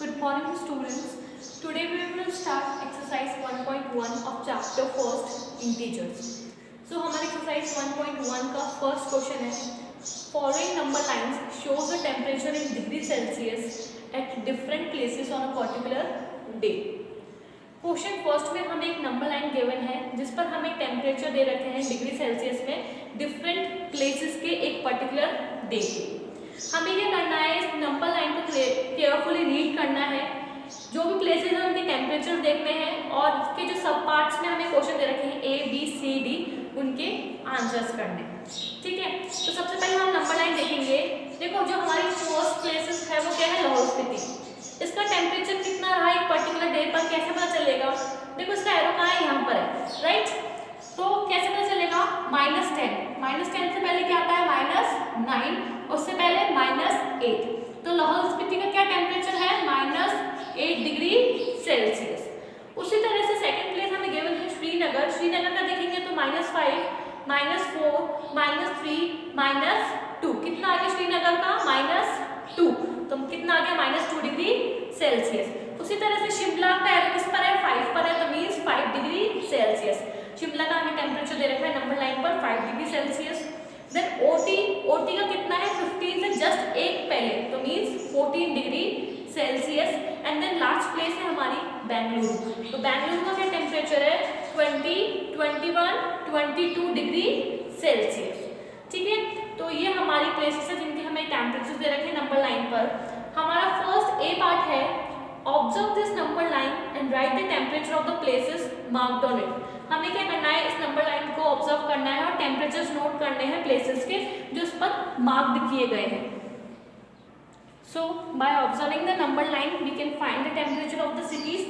Good morning students. Today we will start exercise 1.1 of chapter first integers. So हमारे exercise 1.1 का first question है following number lines shows the temperature in degree Celsius at different places on a particular day. Question first में हमें एक number line given है जिस पर हमें टेम्परेचर दे रखे हैं डिग्री सेल्सियस में डिफरेंट प्लेसेस के एक पर्टिकुलर डे के। हमें क्या करना है, इस नंबर लाइन को केयरफुली रीड करना है, जो भी प्लेसेस हैं उनके टेम्परेचर देखने हैं और उसके जो सब पार्ट्स में हमें क्वेश्चन दे रखे हैं A B C D उनके आंसर्स करने। ठीक है, तो सबसे पहले हम नंबर लाइन देखेंगे। देखो जो हमारी फर्स्ट प्लेसेस है वो क्या है, लाहौल स्पीति। इसका टेम्परेचर कितना रहा एक पर्टिकुलर डे पर कैसे पता चलेगा? देखो इसका एरो कहाँ है, यहाँ पर है, राइट। तो कैसे पता चलेगा? -10 से पहले क्या आता है -9, उससे पहले -8। तो लाहौल स्पीति का क्या टेम्परेचर है, -8 डिग्री सेल्सियस। उसी तरह से सेकंड प्लेस हमें गिवन है श्रीनगर। श्रीनगर का देखेंगे तो -5, -4, -3, -2। कितना आ गया श्रीनगर का? -2। तो कितना आ गया? -2 डिग्री सेल्सियस। उसी तरह से शिमला का एरो किस पर है? 5 पर है, तो मीन्स 5 डिग्री सेल्सियस। शिमला का हमें टेम्परेचर दे रखा है नंबर लाइन पर 5 डिग्री सेल्सियस। देन ओटी का कितना है? 15 से जस्ट एक पहले, तो means 14 degree Celsius. And then last place है हमारी बेंगलुरु। तो बेंगलुरु का क्या टेम्परेचर है? 20, 21, 22 डिग्री सेल्सियस। ठीक है, तो ये हमारी प्लेसेस है जिनके हमें टेम्परेचर दे रखे हैं नंबर लाइन पर। हमारा फर्स्ट ए पार्ट है observe this number line and right the temperature of the places marked on it. हमें क्या करना है, इस नंबर लाइन को ऑब्जर्व करना है और टेम्परेचर्स नोट करने हैं प्लेसेस के जो इस पर मार्क्ड किए गए हैं। So by observing the number line we can find the temperature of the cities.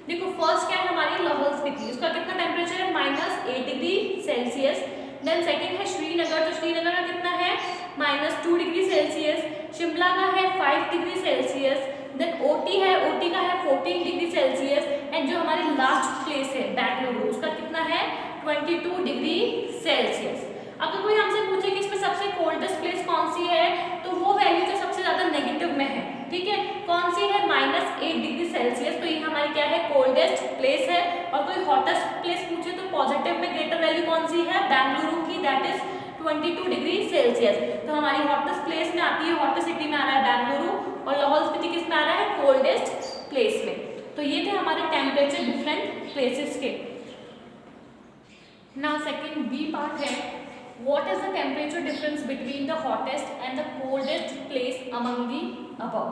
देखो फर्स्ट क्या है हमारी लाहौल स्पीति, उसका कितना टेम्परेचर है? -8 डिग्री सेल्सियस। देन सेकंड है श्रीनगर, तो श्रीनगर का कितना है? -2 डिग्री सेल्सियस। शिमला का है 5 डिग्री सेल्सियस। देन ओटी है, ओटी का है 14 डिग्री सेल्सियस। एंड जो हमारी लास्ट प्लेस है बेंगलुरु, उसका कितना है? 22 डिग्री सेल्सियस। अगर कोई हमसे पूछे कि इसमें सबसे कोल्डेस्ट प्लेस कौन सी है, तो वो वैल्यू जो सबसे ज्यादा नेगेटिव में है। ठीक है, कौन सी है? -8 डिग्री सेल्सियस। तो ये हमारी क्या है? कोल्डेस्ट प्लेस है। और कोई हॉटेस्ट प्लेस पूछे तो पॉजिटिव में ग्रेटर वैल्यू कौन सी है? बेंगलुरु की, दैट इज 22 डिग्री सेल्सियस। तो हमारी हॉटेस्ट प्लेस में आती है, हॉटेस्ट सिटी में आ रहा है बेंगलुरु, और लाहौल स्पीति किस में आ रहा है? कोल्डेस्ट प्लेस में। तो ये थे हमारे टेम्परेचर डिफरेंट प्लेसेस के। नाउ सेकंड बी पार्ट है what is the temperature difference between the hottest and the coldest place among the above.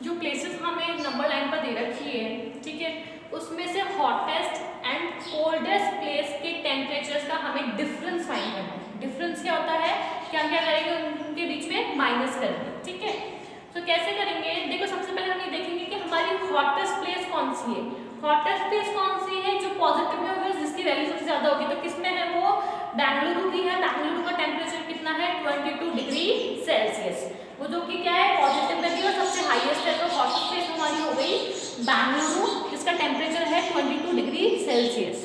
जो प्लेसेस हमें नंबर लाइन पर दे रखी है, ठीक है, उसमें से हॉटेस्ट एंड कोल्डेस्ट प्लेस के टेम्परेचर्स का हमें डिफरेंस फाइंड करना है। डिफरेंस क्या होता है? क्या क्या करेंगे, उनके बीच में माइनस करेंगे। ठीक है, तो कैसे करेंगे? देखो सबसे पहले हम ये देखेंगे कि हमारी हॉटेस्ट प्लेस कौन सी है। हॉटेस्ट प्लेस कौन सी है? जो पॉजिटिव में होगी, जिसकी वैल्यू सबसे ज्यादा होगी। तो किसमें है वो? बेंगलुरु की है। बेंगलुरु का टेम्परेचर कितना है? 22 डिग्री सेल्सियस। वो जो कि क्या है? पॉजिटिव में भी और सबसे हाईएस्ट है। तो हॉटेस्ट प्लेस हमारी हो गई बेंगलुरु, जिसका टेम्परेचर है 22 degree Celsius.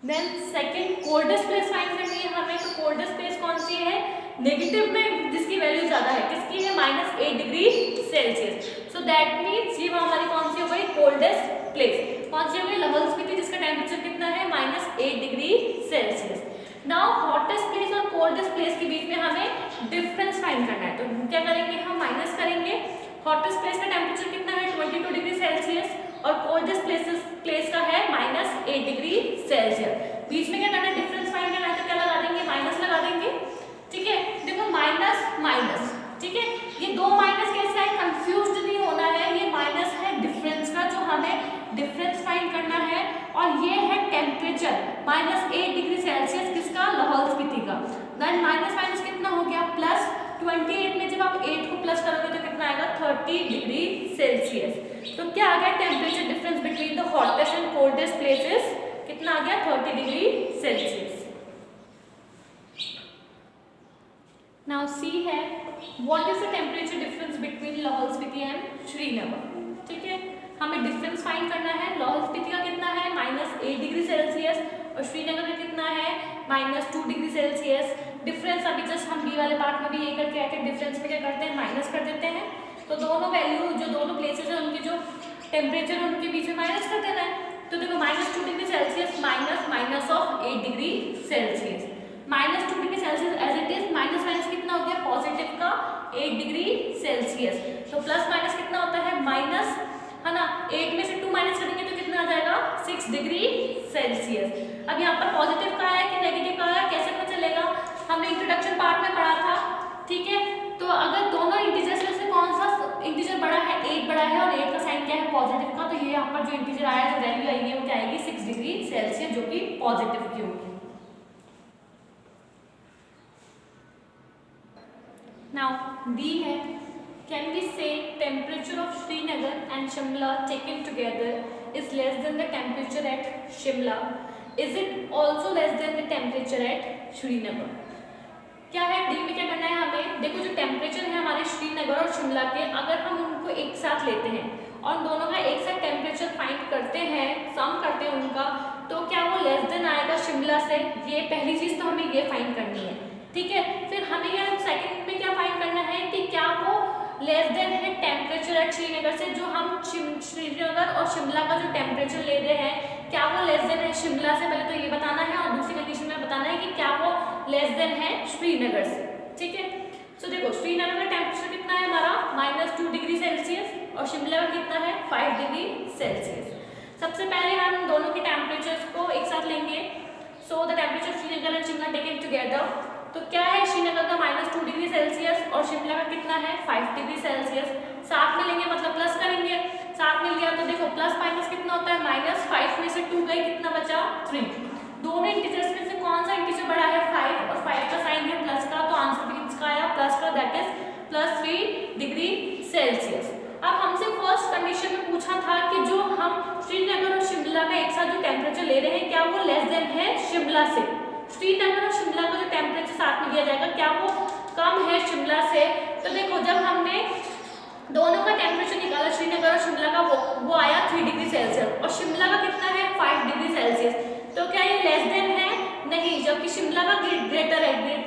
Then second coldest place find करनी है हमें। तो कोल्डेस्ट प्लेस कौन सी है? नेगेटिव में जिसकी वैल्यू ज्यादा है। किसकी है? -8 degree Celsius. So that means ये हमारी कौन सी हो गई? Coldest place. कौन सी हो गई? लाहौल स्पीति, जिसका टेम्परेचर कितना है? -8 degree Celsius. Now hottest place और कोल्डेस्ट प्लेस के बीच में हमें डिफरेंस फाइंड करना है। तो क्या करेंगे हम? माइनस करेंगे। हॉटेस्ट प्लेस का टेम्परेचर कितना है? 22 डिग्री सेल्सियस, और कोल्डेस्ट प्लेस का है -8 डिग्री सेल्सियस। बीच में क्या करना है? डिफरेंस फाइंड करना है। तो क्या लगा देंगे? माइनस लगा देंगे। ठीक है, देखो माइनस माइनस, ठीक है, ये दो माइनस कैसे है? कंफ्यूज नहीं होना है। ये माइनस है डिफरेंस का, जो हमें डिफरेंस फाइंड करना है। और ये है टेम्परेचर -8 डिग्री सेल्सियस किसका? लाहौल स्पीति का। देन माइनस माइनस कितना हो गया? +28 में जब आप 8 को प्लस करोगे तो कितना आएगा? 30 डिग्री सेल्सियस। तो क्या आ गया? Temperature difference between the hottest and coldest places कितना आ गया? 30 डिग्री सेल्सियस। नाउ सी है what is the temperature difference between Lahaul Spiti and Srinagar. ठीक है, हमें डिफरेंस फाइंड करना है। लाहौल स्पीति का कितना है? -8 डिग्री सेल्सियस, और श्रीनगर का कितना है? -2 डिग्री सेल्सियस। डिफरेंस अभी जस्ट हम बी वाले पार्ट में भी ये करके आए थे, डिफरेंस में क्या करते हैं? माइनस कर देते हैं। तो दोनों वैल्यू जो दोनों प्लेसेस है उनके जो टेम्परेचर है उनके बीच में माइनस कर देना है। तो देखो -2 degree Celsius minus of 8 degree Celsius, -2 degree Celsius as it is, minus कितना हो गया पॉजिटिव का 8 डिग्री सेल्सियस। तो प्लस माइनस कितना होता है माइनस, है ना, 8 में से 2 माइनस करेंगे तो कितना आ जाएगा 6 डिग्री सेल्सियस। अब यहाँ पर पॉजिटिव का है कि नेगेटिव का है कैसे पता चलेगा, हमने इंट्रोडक्शन पार्ट में पढ़ा था, ठीक है। तो अगर दोनों इंटीजर्स में से कौन सा इंटीजर बड़ा है, 8 बड़ा है और 8 का साइन क्या है पॉजिटिव का, तो ये यहाँ पर जो इंटीजर आया जो वैल्यू आई है वो क्या आएगी 6 डिग्री सेल्सियस जो कि पॉजिटिव की होगी। नाउ डी है, कैन वी से temperature of Srinagar and Shimla taken together is less than the temperature at Shimla, is it also less than the temperature at Srinagar. क्या है डी में क्या करना है हमें, देखो जो टेम्परेचर है हमारे श्रीनगर और शिमला के, अगर हम उनको एक साथ लेते हैं और दोनों का एक साथ टेम्परेचर फाइंड करते हैं, सम करते हैं उनका, तो क्या वो लेस देन आएगा शिमला से, ये पहली चीज तो हमें ये फाइंड करनी है, ठीक है। फिर हमें यहाँ सेकंड में क्या फाइंड करना है कि क्या वो लेस देन है टेम्परेचर एट श्रीनगर से, जो हम श्रीनगर और शिमला का जो टेम्परेचर ले रहे हैं क्या वो लेस देन है शिमला से, पहले तो ये बताना है और दूसरी कंडीशन में बताना है कि क्या वो लेस देन है श्रीनगर से, ठीक है। सो देखो श्रीनगर का टेम्परेचर कितना है हमारा -2 डिग्री सेल्सियस और शिमला का कितना है 5 डिग्री सेल्सियस। सबसे पहले हम दोनों के टेम्परेचर्स को एक साथ लेंगे। So the temperature of Srinagar and Shimla taken together, तो क्या है श्रीनगर का -2 डिग्री सेल्सियस और शिमला का कितना है 5 डिग्री सेल्सियस, साथ में लेंगे मतलब प्लस करेंगे, साथ मिल गया तो देखो प्लस माइनस कितना होता है -5 में से 2 गई कितना बचा 3। दोनों इंटीजर्स में से कौन सा इंटीजर बड़ा है 5 और 5 का साइन है प्लस का, तो आंसर भी किसका आया प्लस का, दैट इज +3 डिग्री सेल्सियस। अब हमसे फर्स्ट कंडीशन में पूछा था कि जो हम श्रीनगर और शिमला का एक साथ जो टेम्परेचर ले रहे हैं क्या वो लेस देन है शिमला से, श्रीनगर और शिमला का जो टेम्परेचर साथ में लिया जाएगा क्या वो कम है शिमला से। तो देखो जब हमने दोनों का टेम्परेचर निकाला श्रीनगर और शिमला का वो आया 3 डिग्री सेल्सियस और शिमला का कितना है 5 डिग्री सेल्सियस, तो क्या ये लेस देन है नहीं, जबकि शिमला का ग्रेटर है,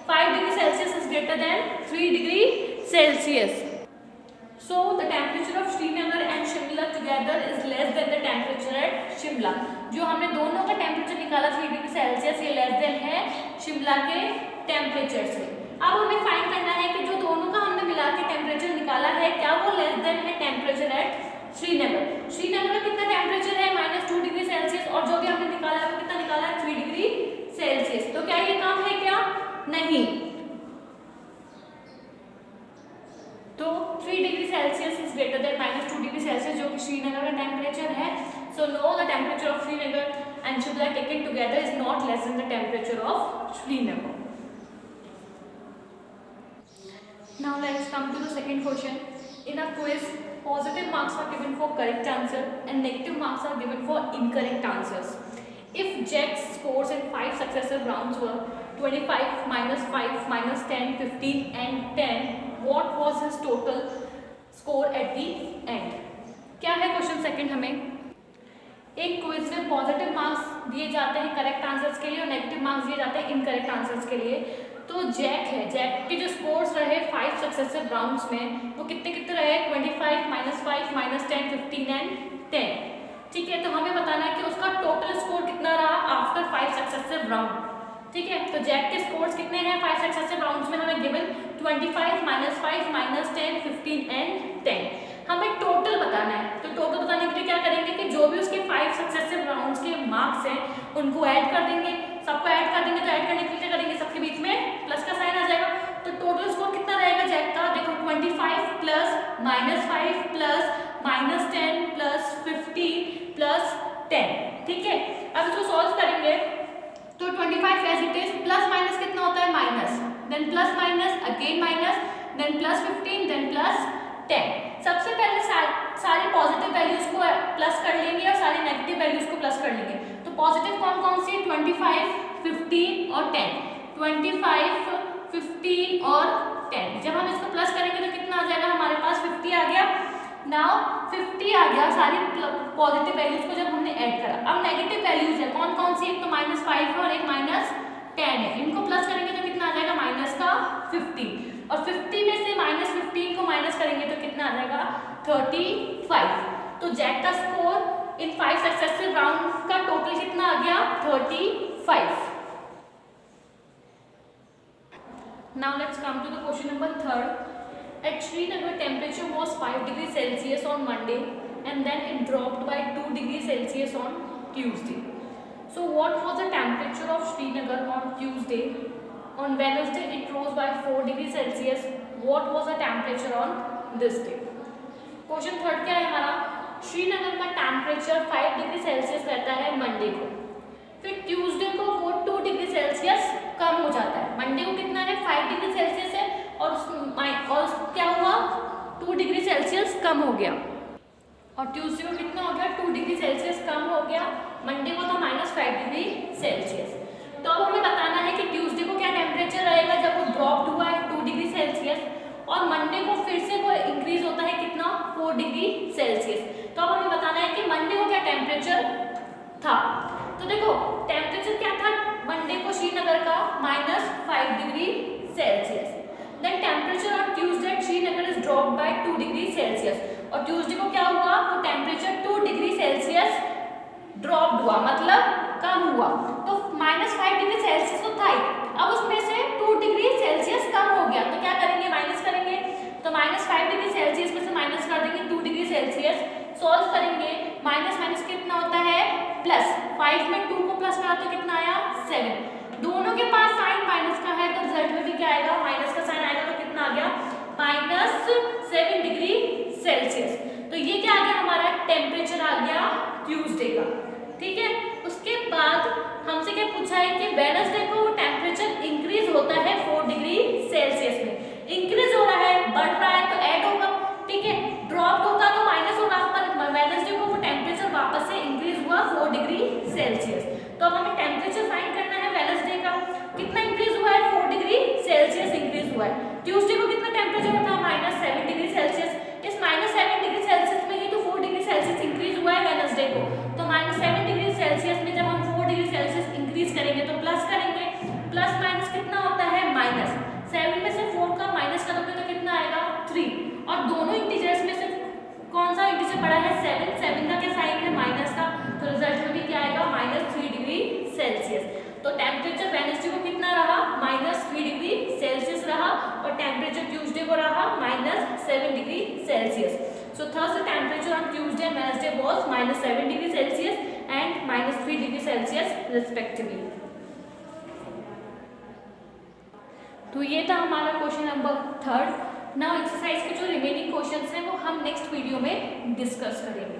5 degree Celsius is greater than 3 degree Celsius. So the temperature of Srinagar and Shimla together is less than the temperature at Shimla, जो हमने दोनों का टेम्परेचर निकाला 3 डिग्री सेल्सियस ये लेस देन है शिमला के टेम्परेचर से। अब हमें फाइंड करना है कि जो दोनों का हमने मिला के टेम्परेचर निकाला है क्या वो लेस देन है टेम्परेचर एट श्रीनगर। श्रीनगर का कितना टेम्परेचर है -2 डिग्री सेल्सियस और जो भी हमने निकाला है वो कितना निकाला है 3 डिग्री सेल्सियस, तो क्या ये कम है क्या नहीं, तो 3 degree Celsius is greater than -2 degree Celsius जो कि श्रीनगर का टेम्परेचर है। So know the temperature of Srinagar and Shimla taken together is not less than the temperature of Srinagar. Now let's come to the second question. In a quiz, positive marks are given for correct answer and negative marks are given for incorrect answers. If Jack's scores in 5 successive rounds were 25, -5, -10, 15 and 10, what was his total score at the end? क्या है question second, हमें एक quiz में positive marks दिए जाते हैं correct answers के लिए और नेगेटिव मार्क्स दिए जाते हैं इनकरेक्ट आंसर्स के लिए। तो जैक है, जैक के जो स्कोर्स रहे 5 सक्सेसिव राउंड्स में वो कितने कितने रहे 25, -5, -10, 15 एंड 10, ठीक है। तो हमें बताना है कि उसका टोटल स्कोर कितना रहा आफ्टर 5 सक्सेसिव राउंड, ठीक है। तो जैक के स्कोर्स कितने हैं 5 सक्सेसिव राउंड्स में हमें गिवन 25, -5, -10, 15 एंड 10। हमें टोटल बताना है, तो टोटल बताने के लिए क्या करेंगे कि जो भी उसके 5 सक्सेसिव राउंड्स के मार्क्स हैं उनको ऐड कर देंगे, सबको ऐड कर देंगे। तो ऐड करने के लिए क्या करेंगे सबके बीच में प्लस का साइन आ जाएगा, तो टोटल स्कोर कितना रहेगा जैक का, देखो 25 प्लस -5 प्लस -10 प्लस 15 प्लस 10, ठीक है। अब इसको सॉल्व करेंगे तो 25 as it is, plus minus कितना होता है minus, then plus minus again minus, then plus 15, then plus 10। सबसे पहले सारी पॉजिटिव वैल्यूज को प्लस कर लेंगे और सारी नेगेटिव वैल्यूज को प्लस कर लेंगे। तो पॉजिटिव कौन कौन सी है 25, 15 और 10, 25, 15 और 10। जब हम इसको प्लस करेंगे तो कितना आ जाएगा हमारे पास 50 आ गया। नाउ 50 आ गया सारी पॉजिटिव वैल्यूज को जब हमने ऐड करा। अब नेगेटिव वैल्यूज है कौन कौन सी, एक तो -5 है और एक -10 है, इनको प्लस करेंगे तो कितना आ जाएगा -15 और 50 में से -15 को माइनस करेंगे तो कितना आ जाएगा 35। तो जैक का स्कोर इन 5 सक्सेसिव राउंड का टोटल कितना आ गया? 35। Now let's come to the question number 3rd. At Srinagar, temperature was 5 degrees Celsius on Monday and then it dropped by 2 degrees Celsius on Tuesday. So what was the temperature of Srinagar on Tuesday? On Wednesday, it rose by 4 degrees Celsius. What was the temperature on this day? Question 3rd क्या है हमारा? श्रीनगर का temperature 5 degree Celsius रहता है Monday को, फिर Tuesday को वो 2 डिग्री सेल्सियस कम हो जाता है। मंडे को कितना है? 5 डिग्री सेल्सियस है और क्या हुआ? 2 डिग्री सेल्सियस कम हो गया। और ट्यूसडे को कितना हो गया? 2 डिग्री सेल्सियस कम हो गया। मंडे को था -5 डिग्री सेल्सियस। तो अब हमें बताना है कि ट्यूसडे को क्या टेम्परेचर रहेगा जब वो ड्रॉप हुआ है 2 डिग्री सेल्सियस, और मंडे को फिर से वो इंक्रीज होता है कितना? 4 डिग्री सेल्सियस। तो अब हमें बताना है कि मंडे को क्या टेम्परेचर था। तो देखो टेम्परेचर क्या था मंडे को श्रीनगर का? -5 degree Celsius. Then temperature on Tuesday Srinagar is drop by 2 degree Celsius. और ट्यूसडे को क्या हुआ? वो टेम्परेचर 2 डिग्री सेल्सियस ड्रॉप हुआ, मतलब कम हुआ। तो -5 डिग्री सेल्सियस तो था ही, अब उसमें से 2 डिग्री सेल्सियस कम हो गया, तो क्या करेंगे? माइनस करेंगे। तो -5 डिग्री सेल्सियस में से माइनस कर देंगे 2 डिग्री सेल्सियस। सॉल्व करेंगे, माइनस माइनस कितना होता है? प्लस। 5 में 2 को प्लस करा तो कितना आया? 7। दोनों के पास साइन माइनस का है तो रिजल्ट में भी क्या आएगा? माइनस का साइन आएगा। तो कितना आ गया? -7 डिग्री सेल्सियस। तो ये क्या आ गया? हमारा टेम्परेचर आ गया ट्यूसडे का। ठीक है, उसके बाद हमसे क्या पूछा है कि वेडनेसडे को टेम्परेचर इंक्रीज होता है 4 डिग्री सेल्सियस में। इंक्रीज हो रहा है, बढ़ रहा है तो ऐड होगा। ठीक है, ड्रॉप होगा तो माइनस होगा, पर वेडनेसडे को वो टेम्परेचर वापस से इंक्रीज हुआ 4 डिग्री सेल्सियस। तो अब हमें टेम्परेचर फाइंड करना है वेडनेसडे का। कितना इंक्रीज हुआ है? 4 डिग्री सेल्सियस इंक्रीज हुआ है। ट्यूसडे को कितना टेम्परेचर था? -7 डिग्री सेल्सियस। इस -7 डिग्री सेल्सियस में ही तो 4 डिग्री सेल्सियस इंक्रीज हुआ है वेडनेसडे को। तो -7 डिग्री सेल्सियस में जब हम 4 डिग्री सेल्सियस इंक्रीज करेंगे तो प्लस करेंगे। प्लस माइनस कितना होता है? माइनस। 7 में से 4 का माइनस करोगे तो कितना आएगा? 3। और दोनों इंटीजर्स में से कौन सा इंटीजर बड़ा है? 7। 7 का क्या साइन है? माइनस का। तो रिजल्ट में भी क्या आएगा? -3 डिग्री सेल्सियस। तो टेम्परेचर वेडनेसडे को कितना रहा? -3 डिग्री सेल्सियस रहा, और टेम्परेचर ट्यूसडे को रहा -7 degree Celsius. So thus the temperature on Tuesday and Wednesday was -7 degree Celsius and -3 degree Celsius respectively. तो ये था हमारा question number 3rd। Now exercise के जो रिमेनिंग क्वेश्चंस हैं वो हम नेक्स्ट वीडियो में डिस्कस करेंगे।